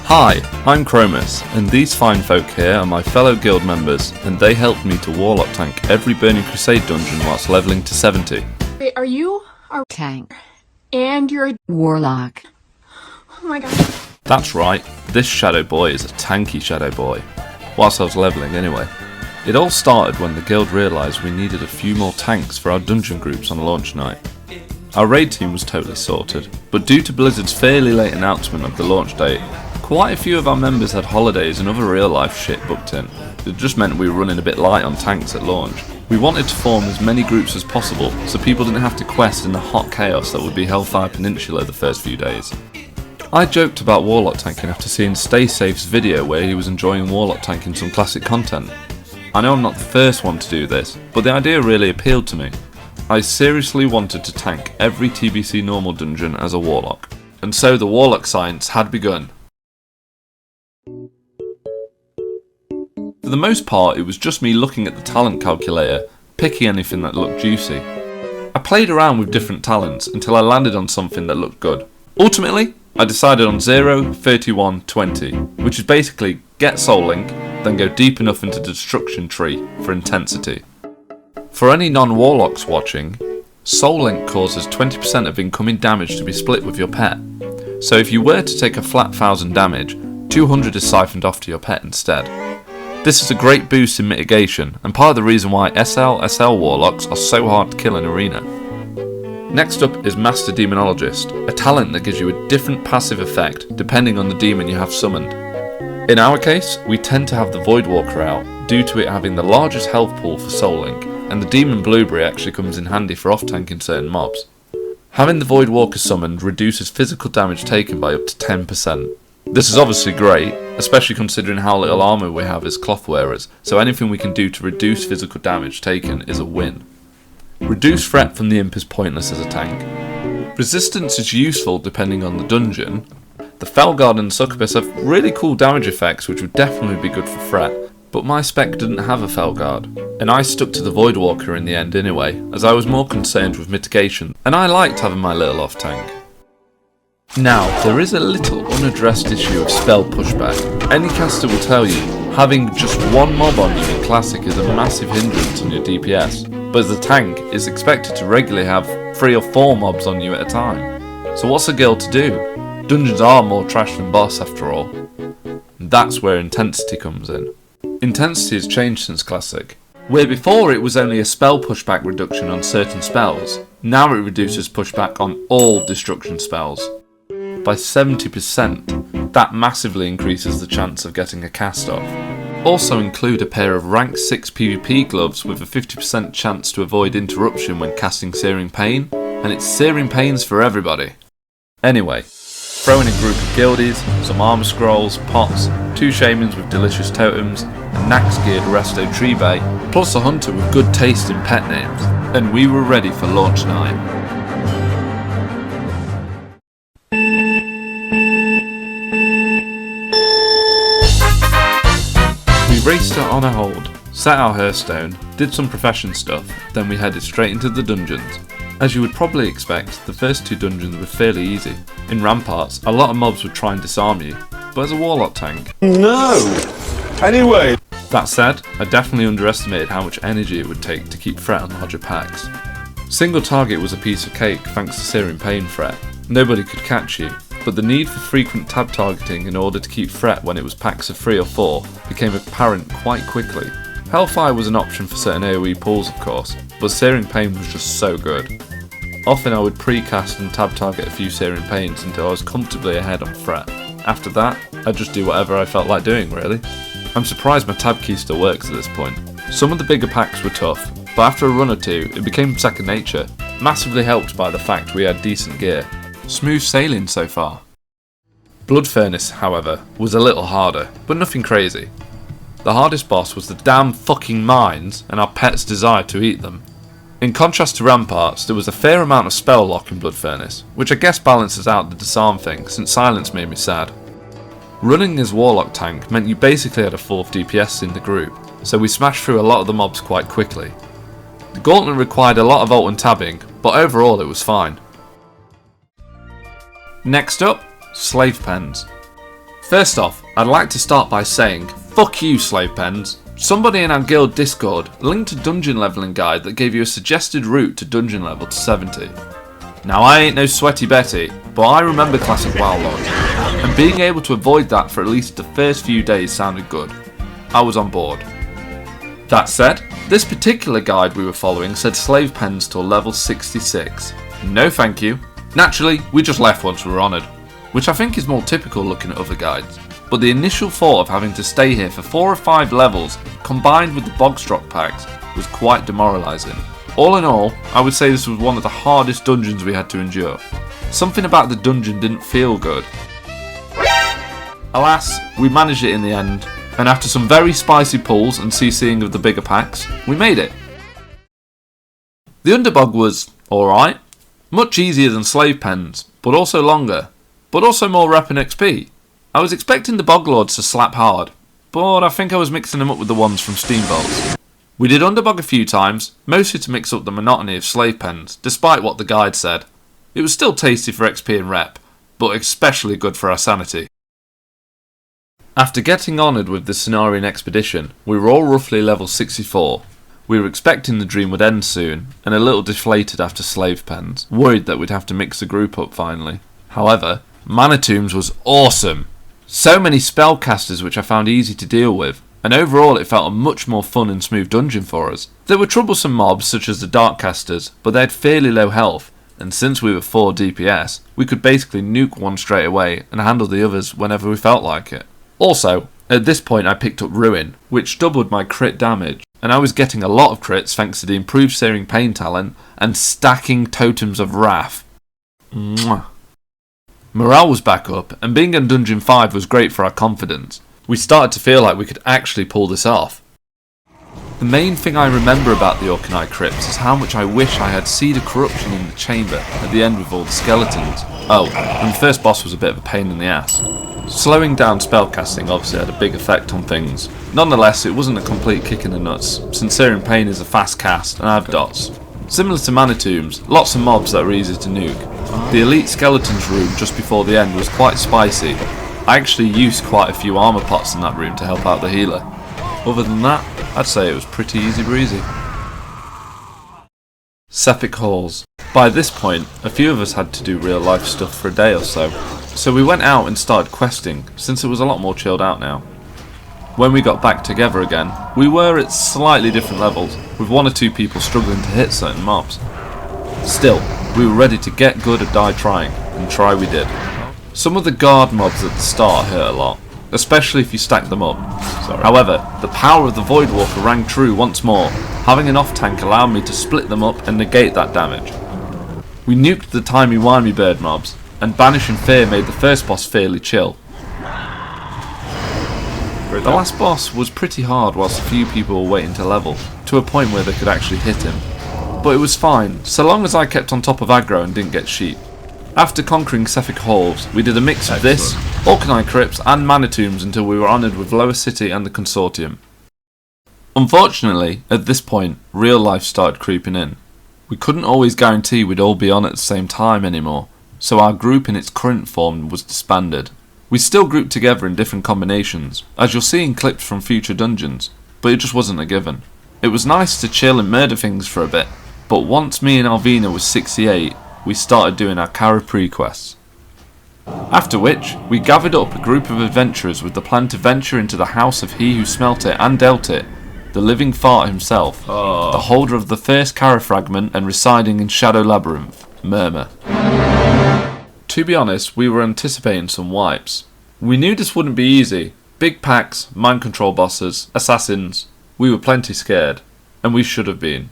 Hi, I'm Chromus, and these fine folk here are my fellow guild members, and they helped me to Warlock tank every Burning Crusade dungeon whilst levelling to 70. Wait, are you a tank? And you're a warlock? Oh my god. That's right, this Shadow Boy is a tanky Shadow Boy. Whilst I was levelling anyway. It all started when the guild realised we needed a few more tanks for our dungeon groups on launch night. Our raid team was totally sorted, but due to Blizzard's fairly late announcement of the launch date, quite a few of our members had holidays and other real life shit booked in. It just meant we were running a bit light on tanks at launch. We wanted to form as many groups as possible so people didn't have to quest in the hot chaos that would be Hellfire Peninsula the first few days. I joked about Warlock tanking after seeing Stay Safe's video where he was enjoying Warlock tanking some classic content. I know I'm not the first one to do this, but the idea really appealed to me. I seriously wanted to tank every TBC normal dungeon as a Warlock, and so the Warlock science had begun. For the most part, it was just me looking at the talent calculator, picking anything that looked juicy. I played around with different talents until I landed on something that looked good. Ultimately, I decided on 0, 31, 20, which is basically get Soul Link, then go deep enough into the Destruction Tree for intensity. For any non-Warlocks watching, Soul Link causes 20% of incoming damage to be split with your pet. So if you were to take a flat 1000 damage, 200 is siphoned off to your pet instead. This is a great boost in mitigation, and part of the reason why SL Warlocks are so hard to kill in Arena. Next up is Master Demonologist, a talent that gives you a different passive effect depending on the demon you have summoned. In our case, we tend to have the Voidwalker out, due to it having the largest health pool for Soul Link, and the Demon Blueberry actually comes in handy for off-tanking certain mobs. Having the Voidwalker summoned reduces physical damage taken by up to 10%. This is obviously great, especially considering how little armour we have as cloth wearers, so anything we can do to reduce physical damage taken is a win. Reduced threat from the Imp is pointless as a tank. Resistance is useful depending on the dungeon. The Felguard and Succubus have really cool damage effects which would definitely be good for threat, but my spec didn't have a Felguard, and I stuck to the Voidwalker in the end anyway, as I was more concerned with mitigation, and I liked having my little off tank. Now, there is a little unaddressed issue of spell pushback. Any caster will tell you, having just one mob on you in Classic is a massive hindrance on your DPS, but as a tank, it's expected to regularly have 3 or 4 mobs on you at a time. So what's a guild to do? Dungeons are more trash than boss after all. And that's where intensity comes in. Intensity has changed since Classic. Where before it was only a spell pushback reduction on certain spells, now it reduces pushback on all destruction spells. By 70%, that massively increases the chance of getting a cast off. Also include a pair of rank 6 PvP gloves with a 50% chance to avoid interruption when casting Searing Pain, and it's Searing Pains for everybody. Anyway, throw in a group of guildies, some armor scrolls, pots, 2 shamans with delicious totems, a Nax geared Resto Tree Bay, plus a hunter with good taste in pet names, and we were ready for launch night. We raced out on a hold, set our Hearthstone, did some profession stuff, then we headed straight into the dungeons. As you would probably expect, the first 2 dungeons were fairly easy. In Ramparts, a lot of mobs would try and disarm you, but as a Warlock tank... No! Anyway! That said, I definitely underestimated how much energy it would take to keep threat on larger packs. Single target was a piece of cake thanks to Searing Pain threat. Nobody could catch you, but the need for frequent tab targeting in order to keep threat when it was packs of 3 or 4 became apparent quite quickly. Hellfire was an option for certain AoE pools of course, but Searing Pain was just so good. Often I would precast and tab target a few Searing Pains until I was comfortably ahead on threat. After that, I'd just do whatever I felt like doing really. I'm surprised my tab key still works at this point. Some of the bigger packs were tough, but after a run or 2 it became second nature, massively helped by the fact we had decent gear. Smooth sailing so far. Blood Furnace, however, was a little harder, but nothing crazy. The hardest boss was the damn fucking mines and our pet's desire to eat them. In contrast to Ramparts, there was a fair amount of spell lock in Blood Furnace, which I guess balances out the disarm thing since silence made me sad. Running as Warlock tank meant you basically had a 4th DPS in the group, so we smashed through a lot of the mobs quite quickly. The Gauntlet required a lot of ult and tabbing, but overall it was fine. Next up, Slave Pens. First off, I'd like to start by saying, fuck you, slave pens. Somebody in our guild Discord linked a dungeon leveling guide that gave you a suggested route to dungeon level to 70. Now I ain't no sweaty Betty, but I remember classic WoW lore, and being able to avoid that for at least the first few days sounded good. I was on board. That said, this particular guide we were following said slave pens till level 66. No thank you. Naturally, we just left once we were honoured, which I think is more typical looking at other guides. But the initial thought of having to stay here for 4 or 5 levels, combined with the Bogstrock packs, was quite demoralising. All in all, I would say this was one of the hardest dungeons we had to endure. Something about the dungeon didn't feel good. Alas, we managed it in the end, and after some very spicy pulls and CCing of the bigger packs, we made it. The Underbog was alright, much easier than slave pens, but also longer, but also more rep and XP. I was expecting the Boglords to slap hard, but I think I was mixing them up with the ones from Steambolts. We did Underbog a few times, mostly to mix up the monotony of slave pens, despite what the guide said. It was still tasty for XP and rep, but especially good for our sanity. After getting honoured with the Cenarian expedition, we were all roughly level 64. We were expecting the dream would end soon, and a little deflated after slave pens, worried that we'd have to mix the group up finally. However, Manitombs was awesome! So many spellcasters which I found easy to deal with, and overall it felt a much more fun and smooth dungeon for us. There were troublesome mobs such as the Darkcasters, but they had fairly low health, and since we were 4 DPS, we could basically nuke one straight away and handle the others whenever we felt like it. Also, at this point I picked up Ruin, which doubled my crit damage, and I was getting a lot of crits thanks to the improved Searing Pain talent and stacking Totems of Wrath. Mwah. Morale was back up, and being in Dungeon 5 was great for our confidence. We started to feel like we could actually pull this off. The main thing I remember about the Orkney Crypts is how much I wish I had Seed of Corruption in the chamber at the end with all the skeletons. Oh, and the first boss was a bit of a pain in the ass. Slowing down spellcasting obviously had a big effect on things. Nonetheless, it wasn't a complete kick in the nuts, since Searing Pain is a fast cast and I have dots. Similar to Manitombs, lots of mobs that were easy to nuke. The Elite Skeletons room just before the end was quite spicy. I actually used quite a few armour pots in that room to help out the healer. Other than that, I'd say it was pretty easy breezy. Sephic Halls. By this point, a few of us had to do real life stuff for a day or so we went out and started questing, since it was a lot more chilled out now. When we got back together again, we were at slightly different levels, with 1 or 2 people struggling to hit certain mobs. Still, we were ready to get good or die trying, and try we did. Some of the guard mobs at the start hurt a lot, especially if you stack them up. However, the power of the Voidwalker rang true once more. Having an off-tank allowed me to split them up and negate that damage. We nuked the timey-wimey bird mobs, and Banishing Fear made the first boss fairly chill. The last boss was pretty hard whilst a few people were waiting to level, to a point where they could actually hit him. But it was fine, so long as I kept on top of aggro and didn't get sheep. After conquering Sephic Halls, we did a mix of this, Orkney Crypts and Manitombs until we were honoured with Lower City and the Consortium. Unfortunately, at this point, real life started creeping in. We couldn't always guarantee we'd all be on at the same time anymore, so our group in its current form was disbanded. We still grouped together in different combinations, as you'll see in clips from future dungeons, but it just wasn't a given. It was nice to chill and murder things for a bit, but once me and Alvina was 68, we started doing our Kara pre-quests. After which, we gathered up a group of adventurers with the plan to venture into the house of he who smelt it and dealt it, the living fart himself, the holder of the first Kara fragment and residing in Shadow Labyrinth, Murmur. To be honest, we were anticipating some wipes. We knew this wouldn't be easy. Big packs, mind control bosses, assassins. We were plenty scared, and we should have been.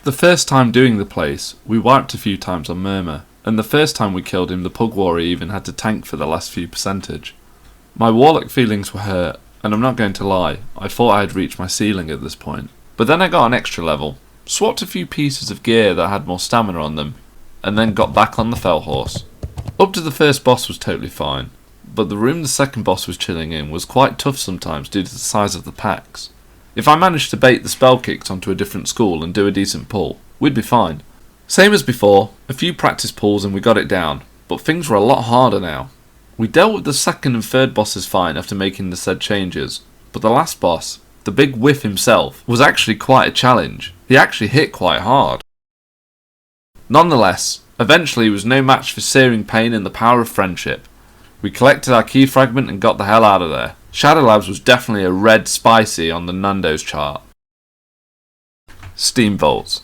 The first time doing the place, we wiped a few times on Murmur, and the first time we killed him the Pug Warrior even had to tank for the last few percentage. My Warlock feelings were hurt, and I'm not going to lie, I thought I had reached my ceiling at this point. But then I got an extra level, swapped a few pieces of gear that had more stamina on them, and then got back on the Fell Horse. Up to the first boss was totally fine, but the room the second boss was chilling in was quite tough sometimes due to the size of the packs. If I managed to bait the spell kicks onto a different school and do a decent pull, we'd be fine. Same as before, a few practice pulls and we got it down, but things were a lot harder now. We dealt with the second and third bosses fine after making the said changes, but the last boss, the big whiff himself, was actually quite a challenge. He actually hit quite hard. Nonetheless, eventually it was no match for searing pain and the power of friendship. We collected our key fragment and got the hell out of there. Shadow Labs was definitely a red spicy on the Nando's chart. Steam Vaults.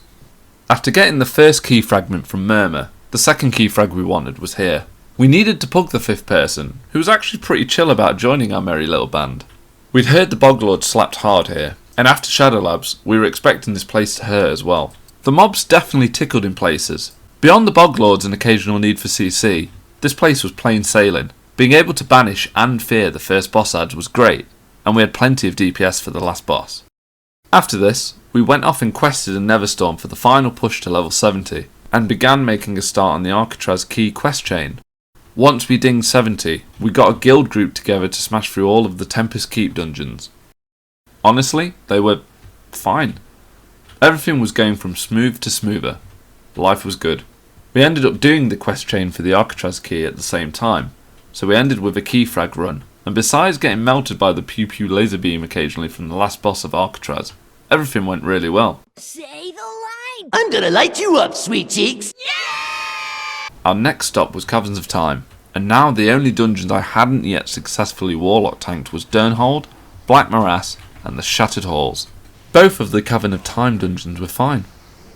After getting the first key fragment from Murmur, the second key frag we wanted was here. We needed to pug the fifth person, who was actually pretty chill about joining our merry little band. We'd heard the Boglord slapped hard here, and after Shadow Labs, we were expecting this place to hurt as well. The mobs definitely tickled in places. Beyond the Boglords and occasional need for CC, this place was plain sailing. Being able to banish and fear the first boss ads was great, and we had plenty of DPS for the last boss. After this, we went off and quested in Neverstorm for the final push to level 70, and began making a start on the Alcatraz key quest chain. Once we dinged 70, we got a guild group together to smash through all of the Tempest Keep dungeons. Honestly, they were fine. Everything was going from smooth to smoother. Life was good. We ended up doing the quest chain for the Alcatraz key at the same time, so we ended with a key frag run, and besides getting melted by the pew pew laser beam occasionally from the last boss of Alcatraz, everything went really well. Say the line! I'm gonna light you up, sweet cheeks! Our next stop was Caverns of Time, and now the only dungeons I hadn't yet successfully Warlock tanked was Durnhold, Black Morass, and the Shattered Halls. Both of the Cavern of Time dungeons were fine.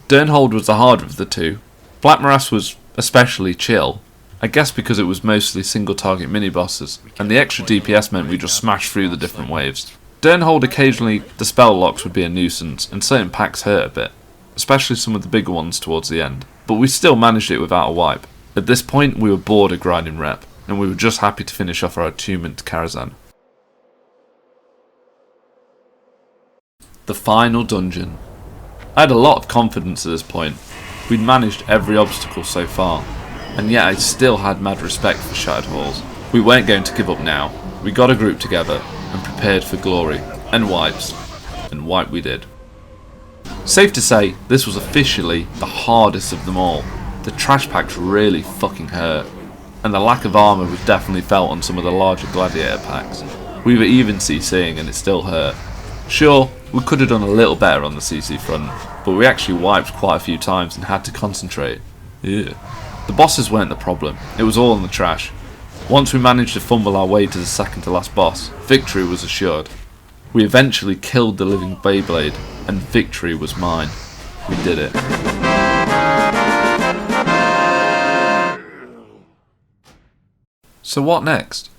Durnhold was the harder of the two. Black Morass was especially chill, I guess because it was mostly single target mini bosses, and the extra DPS meant we just smashed through the different waves. Durnhold occasionally the spell locks would be a nuisance, and certain packs hurt a bit, especially some of the bigger ones towards the end, but we still managed it without a wipe. At this point we were bored of grinding rep, and we were just happy to finish off our attunement to Karazhan. The final dungeon. I had a lot of confidence at this point. We'd managed every obstacle so far, and yet I still had mad respect for Shattered Halls. We weren't going to give up now. We got a group together and prepared for glory and wipes, and wipe we did. Safe to say, this was officially the hardest of them all. The trash packs really fucking hurt, and the lack of armour was definitely felt on some of the larger gladiator packs. We were even CCing and it still hurt. Sure, we could have done a little better on the CC front, but we actually wiped quite a few times and had to concentrate. Yeah. The bosses weren't the problem, it was all in the trash. Once we managed to fumble our way to the second to last boss, victory was assured. We eventually killed the living Beyblade, and victory was mine. We did it. So what next?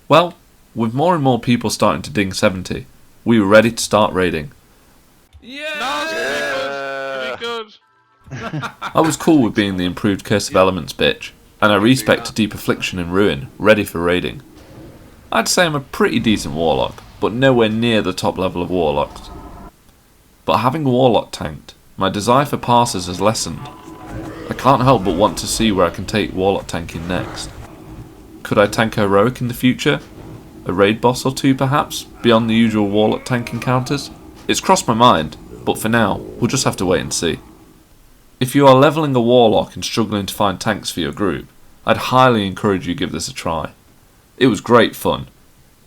Well, with more and more people starting to ding 70, we were ready to start raiding. I was cool with being the improved Curse of Elements bitch, and I respect to Deep Affliction and Ruin, ready for raiding. I'd say I'm a pretty decent Warlock, but nowhere near the top level of Warlocks. But having Warlock tanked, my desire for passes has lessened. I can't help but want to see where I can take Warlock tanking next. Could I tank Heroic in the future? A raid boss or two perhaps, beyond the usual Warlock tank encounters? It's crossed my mind, but for now, we'll just have to wait and see. If you are leveling a Warlock and struggling to find tanks for your group, I'd highly encourage you to give this a try. It was great fun.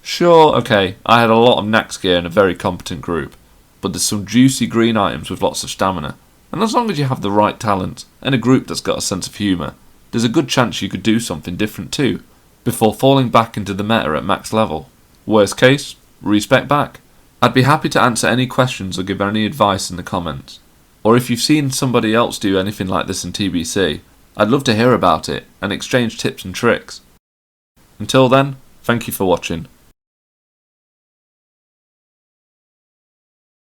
Sure, okay, I had a lot of Nax gear and a very competent group, but there's some juicy green items with lots of stamina, and as long as you have the right talent, and a group that's got a sense of humour, there's a good chance you could do something different too, before falling back into the meta at max level. Worst case, respec back. I'd be happy to answer any questions or give any advice in the comments. Or if you've seen somebody else do anything like this in TBC, I'd love to hear about it and exchange tips and tricks. Until then, thank you for watching.